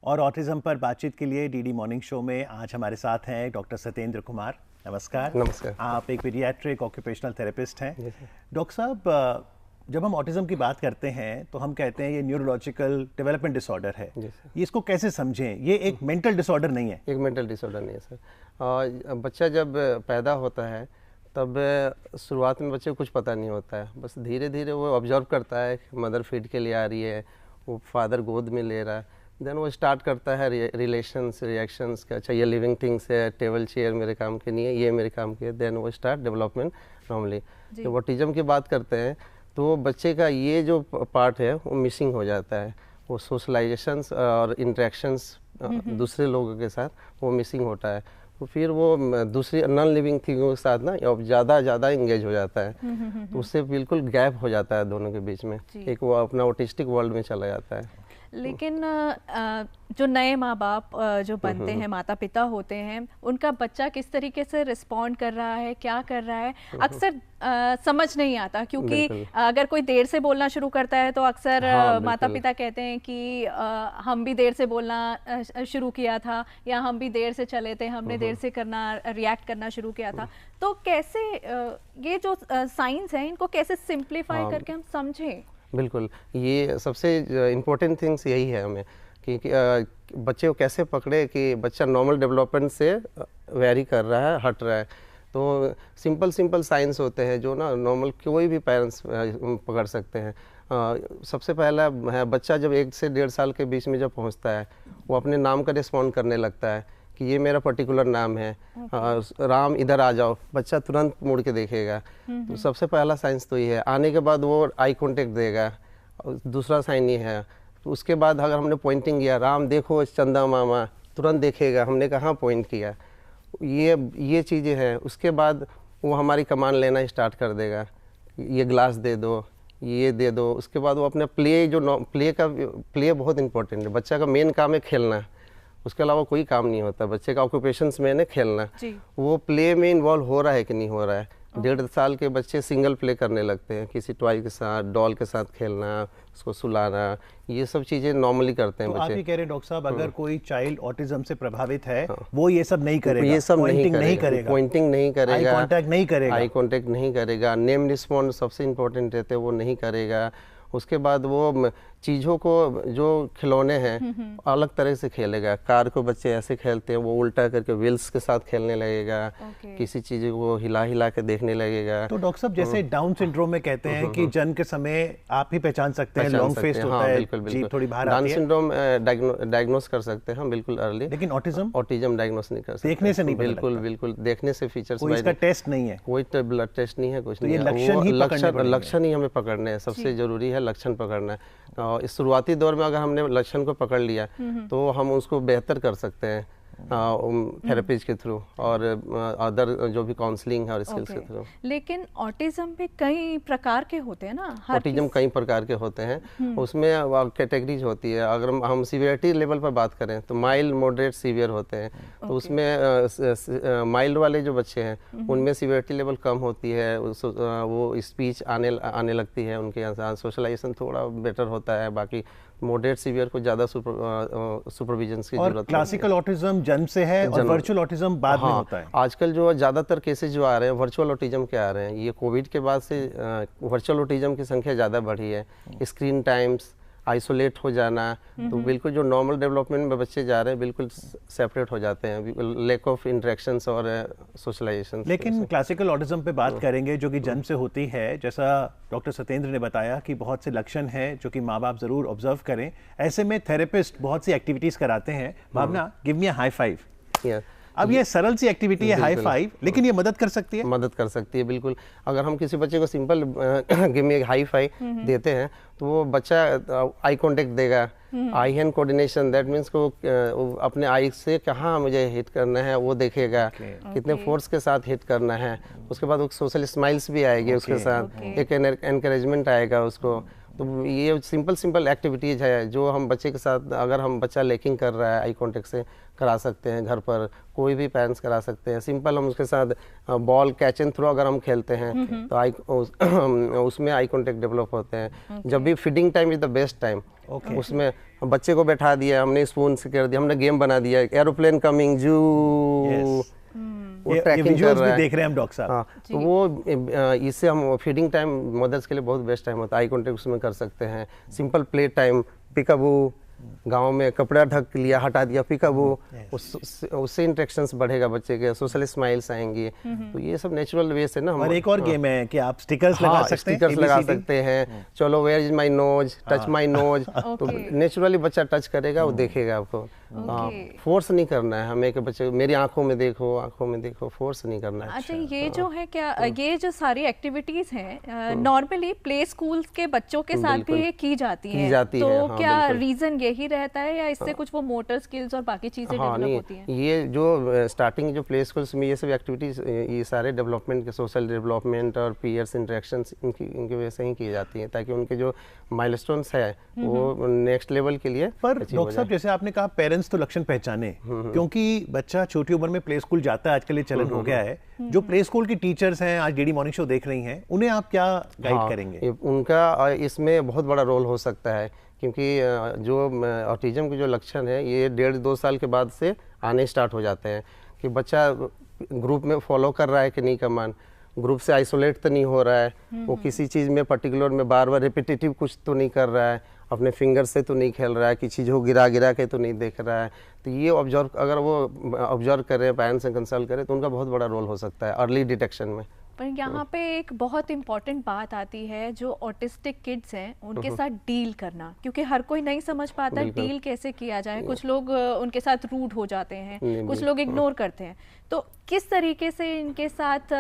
और ऑटिज्म पर बातचीत के लिए डीडी मॉर्निंग शो में आज हमारे साथ हैं डॉक्टर सत्येंद्र कुमार। नमस्कार। नमस्कार। आप एक पीडियाट्रिक ऑक्यूपेशनल थेरेपिस्ट हैं। डॉक्टर साहब, जब हम ऑटिज्म की बात करते हैं तो हम कहते हैं ये न्यूरोलॉजिकल डेवलपमेंट डिसऑर्डर है। ये इसको कैसे समझें? ये एक मेंटल डिसऑर्डर नहीं है। एक मेंटल डिसऑर्डर नहीं है सर। बच्चा जब पैदा होता है तब शुरुआत में बच्चे को कुछ पता नहीं होता है, बस धीरे धीरे वो ऑब्जर्व करता है मदर फीड के लिए आ रही है, वो फादर गोद में ले रहा है, देन वो स्टार्ट करता है रिलेशंस रिएक्शंस का। अच्छा ये लिविंग थिंग्स है, टेबल चेयर मेरे काम के नहीं है, ये मेरे काम के है, देन वो स्टार्ट डेवलपमेंट नॉर्मली। जब ऑटिज्म की बात करते हैं तो बच्चे का ये जो पार्ट है वो मिसिंग हो जाता है, वो सोशलाइजेशंस और इंटरेक्शंस दूसरे लोगों के साथ वो मिसिंग होता है, तो फिर वो दूसरी नॉन लिविंग थिंगों के साथ ना ज़्यादा इंगेज हो जाता है, तो उससे बिल्कुल गैप हो जाता है दोनों के बीच में, एक वो अपना ऑटिस्टिक वर्ल्ड में चला जाता है। लेकिन जो नए माँ बाप जो बनते हैं, माता पिता होते हैं, उनका बच्चा किस तरीके से रिस्पॉन्ड कर रहा है, क्या कर रहा है, अक्सर समझ नहीं आता, क्योंकि अगर कोई देर से बोलना शुरू करता है तो अक्सर माता पिता कहते हैं कि हम भी देर से बोलना शुरू किया था, या हम भी देर से चले थे, हमने देर से रिएक्ट करना शुरू किया था। तो कैसे ये जो साइंस है इनको कैसे सिंप्लीफाई करके हम समझें? बिल्कुल, ये सबसे इम्पोर्टेंट थिंग्स यही है हमें कि बच्चे को कैसे पकड़े कि बच्चा नॉर्मल डेवलपमेंट से वेरी कर रहा है, हट रहा है। तो सिंपल साइंस होते हैं जो ना नॉर्मल कोई भी पेरेंट्स पकड़ सकते हैं। सबसे पहला है, बच्चा जब 1 से 1.5 साल के बीच में जब पहुंचता है, वो अपने नाम का रिस्पॉन्ड करने लगता है कि ये मेरा पर्टिकुलर नाम है, राम इधर आ जाओ, बच्चा तुरंत मुड़ के देखेगा। तो सबसे पहला साइंस तो ये है। आने के बाद वो आई कांटेक्ट देगा, दूसरा साइन ये है। तो उसके बाद अगर हमने पॉइंटिंग किया, राम देखो चंदा मामा, तुरंत देखेगा हमने कहाँ पॉइंट किया, ये चीज़ें हैं। उसके बाद वो हमारी कमांड लेना स्टार्ट कर देगा, ये ग्लास दे दो, ये दे दो। उसके बाद वो अपने प्ले बहुत इंपॉर्टेंट है। बच्चा का मेन काम है खेलना, उसके अलावा कोई काम नहीं होता। बच्चे का ऑक्यूपेशंस में है खेलना, वो प्ले में इन्वॉल्व हो रहा है कि नहीं हो रहा है। 1.5 साल के बच्चे सिंगल प्ले करने लगते हैं, किसी टॉय के साथ, डॉल के साथ खेलना, उसको सुलाना, ये सब चीज़ें नॉर्मली करते हैं तो बच्चे। आप ये कह रहे हैं डॉक्टर साहब, अगर कोई चाइल्ड ऑटिज्म से प्रभावित है वो ये सब नहीं करेगा, ये सब नहीं करेगा, पॉइंटिंग नहीं करेगा, आई कांटेक्ट नहीं करेगा, नेम रिस्पॉन्ड सबसे इम्पोर्टेंट रहते हैं, वो नहीं करेगा। उसके बाद वो चीज़ों को जो खिलौने हैं अलग तरह से खेलेगा। कार को बच्चे ऐसे खेलते हैं, वो उल्टा करके व्हील्स के साथ खेलने लगेगा, किसी चीज़ को हिला के देखने लगेगा। तो डॉक्टर साहब, जैसे डाउन सिंड्रोम में कहते हैं कि जन्म के समय आप ही पहचान सकते हैं, लॉन्ग फेस होता है, जीभ थोड़ी बाहर आती है। डाउन सिंड्रोम डायग्नोस कर सकते हैं हम बिल्कुल अर्ली, लेकिन ऑटिज्म डायग्नोस नहीं कर सकते, देखने से नहीं। बिल्कुल देखने से फीचर्स, कोई इसका टेस्ट नहीं है, कोई ब्लड टेस्ट नहीं है, कुछ नहीं है। लक्षण ही हमें पकड़ने हैं, सबसे जरूरी है लक्षण पकड़ना है। इस शुरुआती दौर में अगर हमने लक्षण को पकड़ लिया तो हम उसको बेहतर कर सकते हैं थेरेपीज के थ्रू और अदर जो भी काउंसलिंग है और स्किल्स के थ्रू। लेकिन ऑटिज्म भी कई प्रकार के होते हैं ना? ऑटिज्म कई प्रकार के होते हैं, उसमें कैटेगरीज होती है। अगर हम सीवियरिटी लेवल पर बात करें तो माइल्ड, मॉडरेट, सीवियर होते हैं। तो उसमें माइल्ड वाले जो बच्चे हैं उनमें सीवियरिटी लेवल कम होती है, वो स्पीच आने लगती है उनके यहाँ, सोशलाइजेशन थोड़ा बेटर होता है। बाकी मॉडरेट सीवियर को ज़्यादा सुपरविजन की जरूरत है। क्लासिकल ऑटिज्म जन्म से है और वर्चुअल ऑटिज्म बाद में होता है। आजकल जो ज़्यादातर केसेस जो आ रहे हैं वर्चुअल ऑटिज्म के आ रहे हैं। ये कोविड के बाद से वर्चुअल ऑटिज्म की संख्या ज़्यादा बढ़ी है। स्क्रीन टाइम्स, आइसोलेट हो जाना, तो बिल्कुल जो नॉर्मल डेवलपमेंट में बच्चे जा रहे हैं बिल्कुल सेपरेट हो जाते हैं, लैक ऑफ इंटरेक्शंस और सोशलाइजेशन। लेकिन क्लासिकल ऑटिज्म पे बात करेंगे जो कि जन्म से होती है, जैसा डॉक्टर सत्येंद्र ने बताया कि बहुत से लक्षण हैं जो कि माँ बाप जरूर ऑब्जर्व करें। ऐसे में थेरेपिस्ट बहुत सी एक्टिविटीज कराते हैं। Bhavana, give me a high five. अब ये सरल सी एक्टिविटी है हाई फाइव, लेकिन ये मदद कर सकती है। मदद कर सकती है बिल्कुल। अगर हम किसी बच्चे को simple give me high five देते हैं तो वो बच्चा आई कांटेक्ट देगा, आई हैंड कोऑर्डिनेशन, दैट मीन्स को अपने आई से कहाँ मुझे हिट करना है वो देखेगा, कितने फोर्स के साथ हिट करना है। उसके बाद वो सोशल स्माइल्स भी आएगी उसके साथ, एक एनकरेजमेंट आएगा उसको। तो ये सिंपल एक्टिविटीज है जो हम बच्चे के साथ, अगर हम बच्चा लैकिंग कर रहा है आई कांटेक्ट से, करा सकते हैं। घर पर कोई भी पेरेंट्स करा सकते हैं। सिंपल हम उसके साथ बॉल कैच एंड थ्रो अगर हम खेलते हैं तो उसमें आई कांटेक्ट डेवलप होते हैं। जब भी feeding time is the best time, Okay. उसमें बच्चे को बैठा दिया, हमने स्पून से कर दिया, हमने गेम बना दिया, एरोप्लेन कमिंग जू, वो ट्रैकिंग कर विजुअल्स रहा भी है। देख रहे हैं हम डॉक्टर साहब। हाँ, तो वो इससे हम फीडिंग टाइम मदर्स के लिए बहुत बेस्ट टाइम होता है, आई कॉन्टेक्ट उसमें कर सकते हैं, सिंपल प्ले टाइम, पिकाबू, गांव में कपड़ा ढक लिया हटा दिया पिकाबू, उससे इंटरेक्शंस बढ़ेगा बच्चे के, सोशल स्माइल्स आएंगी। तो ये सब नेचुरल वे से ना हम। और एक और गेम है कि आप स्टिकर्स लगा सकते हैं, स्टिकर्स लगा सकते हैं, चलो where is my nose, touch my nose, तो नेचुरली बच्चा टच करेगा, वो देखेगा आपको। फोर्स नहीं करना है हमें कि बच्चे मेरी आंखों में देखो, आंखों में देखो, फोर्स नहीं करना है। अच्छा, ये जो है क्या, ये जो सारी एक्टिविटीज हैं नॉर्मली प्ले स्कूल्स के बच्चों के साथ भी ये की जाती हैं, तो हाँ, क्या रीजन यही रहता है या इससे कुछ वो मोटर स्किल्स और बाकी चीजें डेवलप होती हैं? ये जो स्टार्टिंग जो प्ले स्कूल्स में ये सब एक्टिविटीज, ये सारे डेवलपमेंट के, सोशल डेवलपमेंट और पीयर्स इंटरेक्शंस इनकी वजह से ही की जाती है, ताकि उनके जो माइलस्टोन्स है वो नेक्स्ट लेवल के लिए। पर डॉक्टर साहब, जैसे आपने कहा पेरेंट्स तो लक्षण पहचाने, क्योंकि बच्चा छोटी उम्र में प्ले स्कूल जाता है, आजकल ये चलन हो गया है। जो प्ले स्कूल की टीचर्स हैं, आज डीडी मॉर्निंग शो देख रही हैं, उन्हें आप क्या गाइड करेंगे? उनका इसमें बहुत बड़ा रोल हो सकता है, क्योंकि जो ऑटिज्म के जो लक्षण है ये 1.5-2 साल के बाद से आने स्टार्ट हो जाते हैं, कि बच्चा ग्रुप में फॉलो कर रहा है कि नहीं कमांड, ग्रुप से आइसोलेट तो नहीं हो रहा है, वो किसी चीज़ में पर्टिकुलर में बार बार रिपीटेटिव कुछ तो नहीं कर रहा है, अपने फिंगर से तो नहीं खेल रहा है, किसी चीज़ को गिरा के तो नहीं देख रहा है। तो ये ऑब्जर्व, अगर वो ऑब्जर्व करें, पेरेंट्स से कंसल्ट करें, तो उनका बहुत बड़ा रोल हो सकता है अर्ली डिटेक्शन में। पर यहाँ पे एक बहुत इम्पॉर्टेंट बात आती है, जो ऑटिस्टिक किड्स हैं उनके साथ डील करना, क्योंकि हर कोई नहीं समझ पाता डील कैसे किया जाए। कुछ लोग उनके साथ रूड हो जाते हैं, कुछ लोग इग्नोर करते हैं, तो किस तरीके से इनके साथ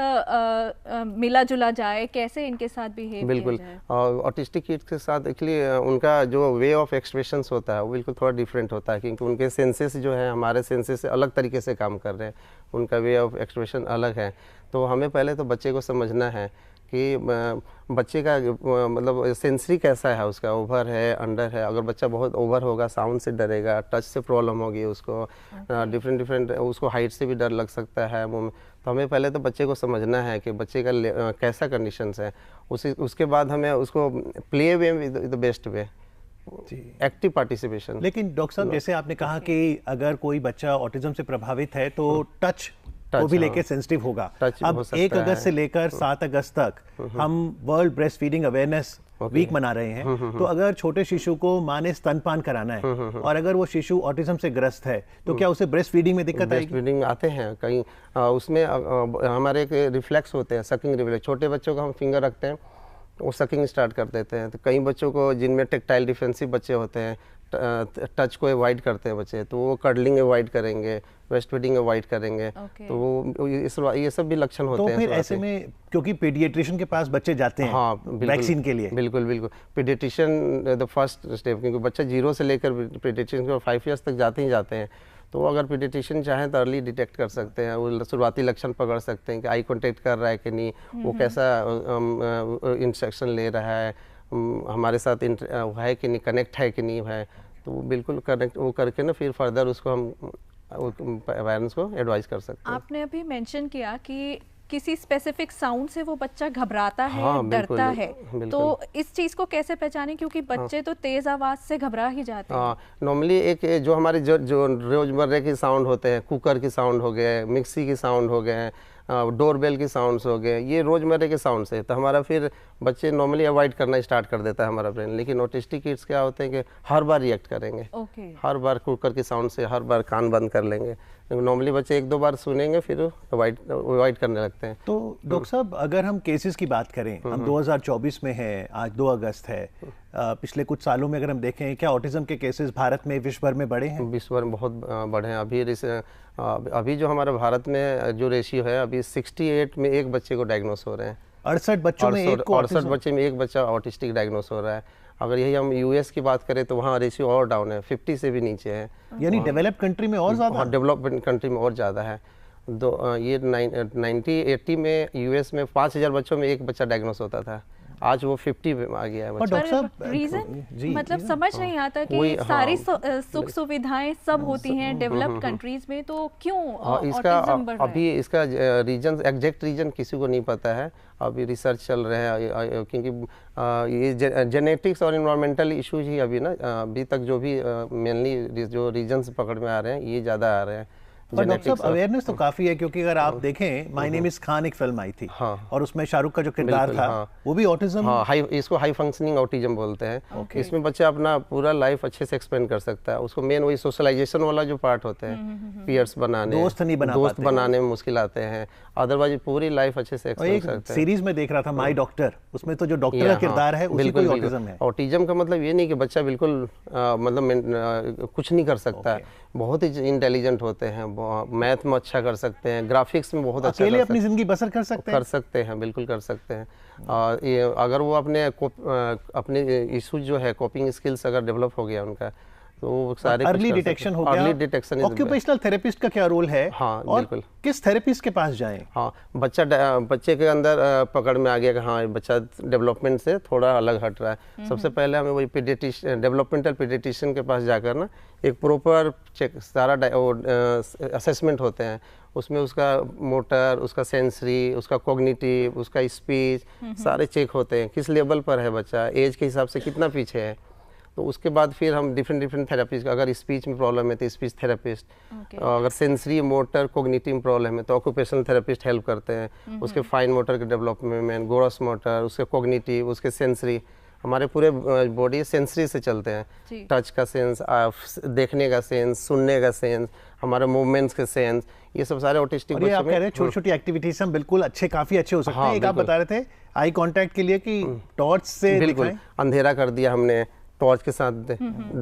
मिला जुला जाए, कैसे इनके साथ बिहेव किया जाए? ऑटिस्टिक किड्स के साथ एक्चुअली उनका जो वे ऑफ एक्सप्रेशंस होता है वो बिल्कुल थोड़ा डिफरेंट होता है, क्योंकि उनके सेंसेस जो है हमारे सेंसेस से अलग तरीके से काम कर रहे हैं, उनका वे ऑफ एक्सप्रेशन अलग है। तो हमें पहले तो बच्चे को समझना है कि बच्चे का मतलब सेंसरी कैसा है, उसका ओवर है, अंडर है। अगर बच्चा बहुत ओवर होगा, साउंड से डरेगा, टच से प्रॉब्लम होगी उसको, डिफरेंट उसको हाइट से भी डर लग सकता है मुंह में। तो हमें पहले तो बच्चे को समझना है कि बच्चे का कैसा कंडीशंस है, उसके बाद हमें उसको play way with the best way, active participation. लेकिन डॉक्टर साहब, जैसे आपने कहा कि अगर कोई बच्चा ऑटिज्म से प्रभावित है तो टच को भी लेके सेंसिटिव होगा। अब 1 अगस्त से लेकर 7 अगस्त तक हम world breast feeding awareness week मना रहे हैं। तो अगर छोटे शिशु को मां ने स्तनपान कराना है और अगर वो शिशु ऑटिज्म से ग्रस्त है, तो क्या उसे ब्रेस्ट फीडिंग में दिक्कत आएगी? ब्रेस्ट फीडिंग आते हैं कहीं, उसमें हमारे एक रिफ्लेक्स होते हैं, सकिंग रिफ्लेक्स। छोटे बच्चों को हम फिंगर रखते हैं, वो सकिंग स्टार्ट कर देते हैं। तो कई बच्चों को जिनमें टेक्टाइल डिफेंसिव बच्चे होते हैं, टच को अवॉइड करते हैं बच्चे, तो वो कडलिंग अवॉइड करेंगे, ब्रेस्ट फीडिंग अवॉइड करेंगे। तो वो ये सब भी लक्षण होते हैं। तो फिर ऐसे में, क्योंकि पीडियाट्रिशियन के पास बच्चे जाते हैं, हाँ, वैक्सीन के लिए, बिल्कुल पीडियाट्रिशियन द फर्स्ट स्टेप, क्योंकि बच्चा 0 से लेकर पीडियाट्रिशियन को 5 ईयर्स तक जाते हैं। तो अगर पीडियाट्रिशियन चाहें तो अर्ली डिटेक्ट कर सकते हैं, वो शुरुआती लक्षण पकड़ सकते हैं कि आई कॉन्टेक्ट कर रहा है कि नहीं, वो कैसा इंस्ट्रक्शन ले रहा है, हमारे साथ है कि नहीं, कनेक्ट है कि नहीं है। तो वो बिल्कुल कनेक्ट वो करके ना फिर फर्दर उसको हम पेरेंट्स को एडवाइस कर सकते हैं। आपने अभी मेंशन किया कि किसी स्पेसिफिक साउंड से वो बच्चा घबराता है, हाँ, डरता है, तो इस चीज को कैसे पहचानें, क्योंकि बच्चे तो तेज आवाज से घबरा ही जाते हैं। नॉर्मली एक जो हमारे जो रोजमर्रा के साउंड होते हैं, कुकर की साउंड हो गए, मिक्सी की साउंड हो गए, डोरबेल की साउंड्स हो गए, ये रोजमर्रे के साउंड्स है। तो हमारा फिर बच्चे नॉर्मली अवॉइड करना स्टार्ट कर देता है हमारा ब्रेन। लेकिन ऑटिस्टिक किड्स क्या होते हैं कि हर बार रिएक्ट करेंगे, हर बार कुकर की साउंड से हर बार कान बंद कर लेंगे। नॉर्मली बच्चे 1-2 बार सुनेंगे फिर अवॉइड करने लगते हैं। तो डॉक्टर साहब, अगर हम केसेस की बात करें, हम 2024 में हैं, आज 2 अगस्त है, पिछले कुछ सालों में अगर हम देखें, क्या ऑटिज्म के केसेस भारत में विश्व भर में बढ़े हैं? विश्व भर में बहुत बढ़े हैं। अभी जो हमारा भारत में जो रेशियो है, अभी 68 में 1 बच्चे को डायग्नोस हो रहे हैं। 68 बच्चों में 68 बच्चे में 1 बच्चा ऑटिस्टिक डायग्नोस हो रहा है। अगर यही हम यूएस की बात करें तो वहाँ रेशियो और डाउन है, 50 से भी नीचे है। यानी डेवलप्ड कंट्री में और ज़्यादा? डेवलपमेंट कंट्री में और ज़्यादा है। ये 1980 में यूएस में 5000 बच्चों में 1 बच्चा डायग्नोस होता था, आज वो 50 पे आ गया है और बच्चा। डॉक्टर साहब रीजन जी मतलब जी, समझ नहीं आता कि वही, सारी सुख सुविधाएं सब होती हैं डेवलप्ड कंट्रीज में, तो क्यों इसका ऑटिज्म बढ़ रहा है? अभी इसका रीजन, एग्जैक्ट रीजन किसी को नहीं पता है, अभी रिसर्च चल रहे हैं, क्योंकि ये जेनेटिक्स और इन्वायरमेंटल इश्यूज ही अभी ना अभी तक जो भी मेनली जो रीजन्स पकड़ में आ रहे हैं ये ज़्यादा आ रहे हैं। और डॉक्टर साहब अवेयरनेस तो काफी है, क्योंकि अगर आप देखें माय नेम इज खान एक फिल्म आई थी, हाँ। और उसमें शाहरुख का जो किरदार बिल्कुल, था हाँ। वो भी ऑटिज्म। हाँ, इसको हाई फंक्शनिंग ऑटिज्म बोलते हैं। इसमें बच्चा अपना पूरा लाइफ अच्छे से एक्सपेंड कर सकता है। उसको मेन वही सोशलाइजेशन वाला जो पार्ट होते हैं, पीयर्स बनाने, दोस्त नहीं बना दोस्त पाते। बनाने में मुश्किल आते हैं, अदरवाइज पूरी लाइफ अच्छे से और एक्सपेंड एक कर सकते हैं। सीरीज में देख रहा था माय डॉक्टर, उसमें तो जो डॉक्टर का हाँ, किरदार है उसी को ही ऑटिज्म है। ऑटिज्म का मतलब ये नहीं कि बच्चा बिल्कुल मतलब कुछ नहीं कर सकता है, बहुत ही इंटेलिजेंट होते हैं, मैथ में अच्छा कर सकते हैं, ग्राफिक्स में बहुत अच्छा अकेले कर अपनी जिंदगी बसर कर सकते हैं। बिल्कुल कर सकते हैं। और ये अगर वो अपने इशू जो है कोपिंग स्किल्स अगर डेवलप हो गया उनका, तो वो सारे अर्ली डिटेक्शन हो गया। Early detection. ऑक्यूपेशनल थेरेपिस्ट का क्या रोल है? हाँ, और बिल्कुल। किस थेरेपिस्ट के पास जाएं? हाँ, बच्चे के अंदर पकड़ में आ गया कि हाँ बच्चा डेवलपमेंट से थोड़ा अलग हट रहा है, सबसे पहले हमें वही पीडियाट्रिशियन, डेवलपमेंटल पीडियाट्रिशियन के पास जाकर ना एक प्रॉपर चेक, सारा असेसमेंट होते हैं, उसमें उसका मोटर, उसका सेंसरी, उसका कॉग्निटिव, उसका स्पीच, सारे चेक होते हैं, किस लेवल पर है बच्चा, एज के हिसाब से कितना पीछे है। तो उसके बाद फिर हम डिफरेंट थेरेपीज, अगर स्पीच में प्रॉब्लम है तो स्पीच थेरेपिस्ट, अगर सेंसरी मोटर कॉग्निटिव प्रॉब्लम है तो ऑक्यूपेशनल थेरेपिस्ट हेल्प करते हैं उसके फाइन मोटर के डेवलपमेंट में, ग्रॉस मोटर, उसके कॉग्निटिव, उसके सेंसरी। हमारे पूरे बॉडी सेंसरी से चलते हैं, टच का सेंस, देखने का सेंस, सुनने का सेंस, हमारे मूवमेंट्स के सेंस, ये सब सारे ऑटिस्टिक बच्चों में। आप कह रहे हैं छोटी छोटी एक्टिविटीज हम बिल्कुल काफी अच्छे हो सकते हैं। एक आप बता रहे थे आई कांटेक्ट के लिए कि टॉर्च से बिल्कुल अंधेरा कर दिया हमने, टॉर्च के साथ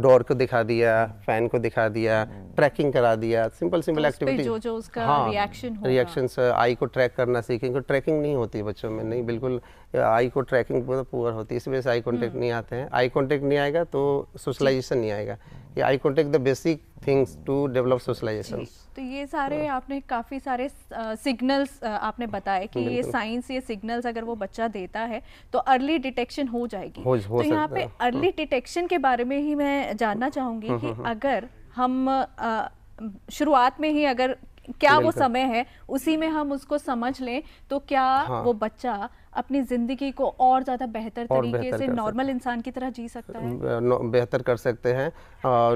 डोर को दिखा दिया, फैन को दिखा दिया, ट्रैकिंग करा दिया, सिंपल एक्टिविटी, जो उसका रिएक्शन होगा, रिएक्शंस, आई को ट्रैक करना सीखेंगे। ट्रैकिंग नहीं होती है बच्चों में, नहीं, बिल्कुल आई को ट्रैकिंग बहुत पुअर होती है, इस वजह से आई कांटेक्ट नहीं आते हैं। आई कांटेक्ट नहीं आएगा तो सोशलाइजेशन नहीं आएगा। ये eye contact the basic things to develop socialization. तो ये सारे आपने काफ़ी सारे सिग्नल्स आपने बताए कि ये साइंस, ये सिग्नल्स अगर वो बच्चा देता है तो अर्ली डिटेक्शन हो जाएगी। तो यहाँ पे अर्ली डिटेक्शन के बारे में ही मैं जानना चाहूँगी कि अगर हम शुरुआत में ही अगर क्या वो समय है उसी में हम उसको समझ लें तो क्या वो बच्चा अपनी जिंदगी को और ज़्यादा बेहतर तरीके से नॉर्मल इंसान की तरह जी सकता है? बेहतर कर सकते हैं,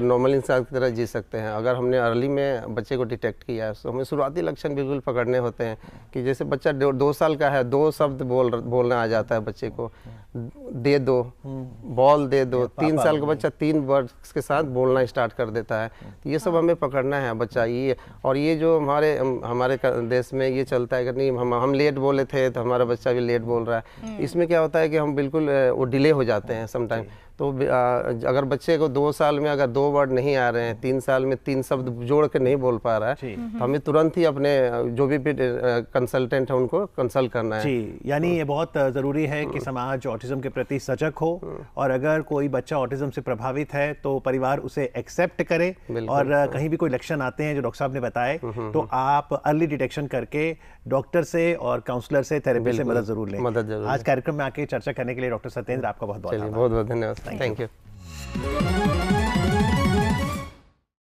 नॉर्मल इंसान की तरह जी सकते हैं। अगर हमने अर्ली में बच्चे को डिटेक्ट किया तो हमें शुरुआती लक्षण बिल्कुल पकड़ने होते हैं कि जैसे बच्चा 2 साल का है, 2 शब्द बोलना आ जाता है बच्चे को, दे दो, बॉल दे दो, 3 साल का बच्चा 3 वर्ड्स के साथ बोलना स्टार्ट कर देता है। तो ये सब हमें पकड़ना है बच्चा। ये और ये जो हमारे देश में ये चलता है कि नहीं हम लेट बोले थे तो हमारा बच्चा भी लेट बोल रहा है। इसमें क्या होता है कि हम बिल्कुल वो डिले हो जाते हैं समटाइम। तो अगर बच्चे को 2 साल में अगर 2 वर्ड नहीं आ रहे हैं, 3 साल में 3 शब्द जोड़ के नहीं बोल पा रहा है, तो हमें तुरंत ही अपने जो भी कंसल्टेंट है उनको कंसल्ट करना है। जी, यानी ये बहुत ज़रूरी है कि समाज ऑटिज्म के प्रति सजग हो, और अगर कोई बच्चा ऑटिज्म से प्रभावित है तो परिवार उसे एक्सेप्ट करे, और कहीं भी कोई लक्षण आते हैं जो डॉक्टर साहब ने बताए तो आप अर्ली डिटेक्शन करके डॉक्टर से और काउंसलर से, थेरेपी से मदद जरूर लें। आज कार्यक्रम में आके चर्चा करने के लिए डॉक्टर सत्येंद्र, आपका बहुत बहुत धन्यवाद। Thank you.